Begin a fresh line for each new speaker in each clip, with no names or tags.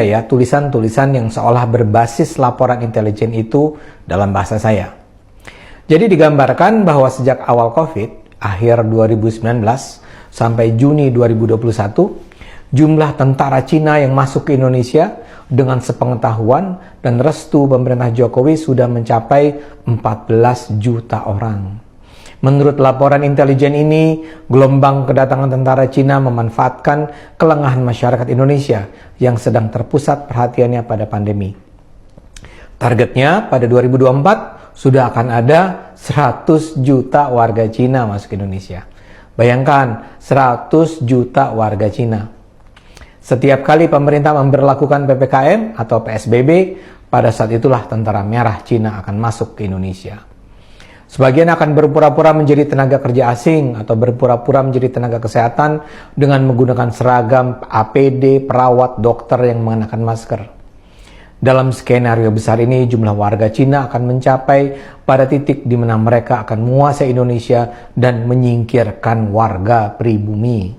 Ya, tulisan-tulisan yang seolah berbasis laporan intelijen itu dalam bahasa saya. Jadi digambarkan bahwa sejak awal COVID, akhir 2019 sampai Juni 2021, jumlah tentara Cina yang masuk ke Indonesia dengan sepengetahuan dan restu pemerintah Jokowi sudah mencapai 14 juta orang. Menurut laporan intelijen ini, gelombang kedatangan tentara Cina memanfaatkan kelengahan masyarakat Indonesia yang sedang terpusat perhatiannya pada pandemi. Targetnya pada 2024 sudah akan ada 100 juta warga Cina masuk Indonesia. Bayangkan, 100 juta warga Cina. Setiap kali pemerintah memberlakukan PPKM atau PSBB, pada saat itulah tentara merah Cina akan masuk ke Indonesia. Sebagian akan berpura-pura menjadi tenaga kerja asing atau berpura-pura menjadi tenaga kesehatan dengan menggunakan seragam APD, perawat, dokter yang mengenakan masker. Dalam skenario besar ini, jumlah warga Cina akan mencapai pada titik di mana mereka akan menguasai Indonesia dan menyingkirkan warga pribumi.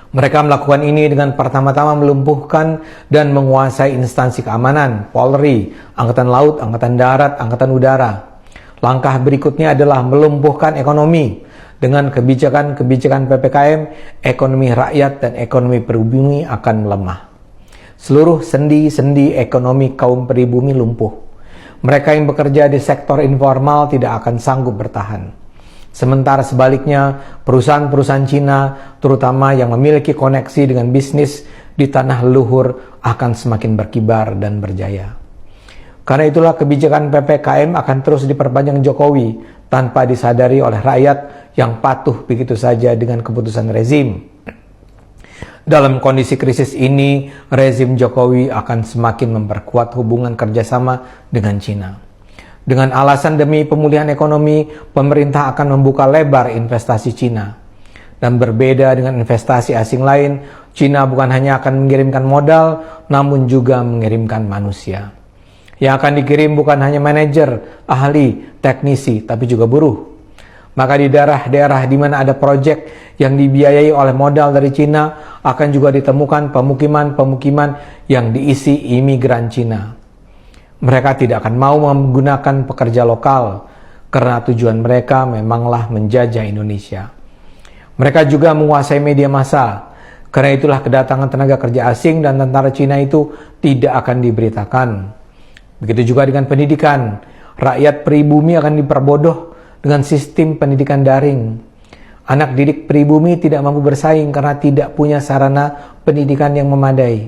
Mereka melakukan ini dengan pertama-tama melumpuhkan dan menguasai instansi keamanan, Polri, Angkatan Laut, Angkatan Darat, Angkatan Udara. Langkah berikutnya adalah melumpuhkan ekonomi. Dengan kebijakan-kebijakan PPKM, ekonomi rakyat dan ekonomi pribumi akan melemah. Seluruh sendi-sendi ekonomi kaum pribumi lumpuh. Mereka yang bekerja di sektor informal tidak akan sanggup bertahan. Sementara sebaliknya, perusahaan-perusahaan Cina, terutama yang memiliki koneksi dengan bisnis di tanah leluhur, akan semakin berkibar dan berjaya. Karena itulah kebijakan PPKM akan terus diperpanjang Jokowi tanpa disadari oleh rakyat yang patuh begitu saja dengan keputusan rezim. Dalam kondisi krisis ini, rezim Jokowi akan semakin memperkuat hubungan kerjasama dengan Cina. Dengan alasan demi pemulihan ekonomi, pemerintah akan membuka lebar investasi Cina. Dan berbeda dengan investasi asing lain, Cina bukan hanya akan mengirimkan modal, namun juga mengirimkan manusia. Yang akan dikirim bukan hanya manajer, ahli, teknisi, tapi juga buruh. Maka di daerah-daerah di mana ada proyek yang dibiayai oleh modal dari Cina, akan juga ditemukan pemukiman-pemukiman yang diisi imigran Cina. Mereka tidak akan mau menggunakan pekerja lokal, karena tujuan mereka memanglah menjajah Indonesia. Mereka juga menguasai media massa. Karena itulah kedatangan tenaga kerja asing dan tentara Cina itu tidak akan diberitakan. Begitu juga dengan pendidikan. Rakyat pribumi akan diperbodoh dengan sistem pendidikan daring. Anak didik pribumi tidak mampu bersaing karena tidak punya sarana pendidikan yang memadai.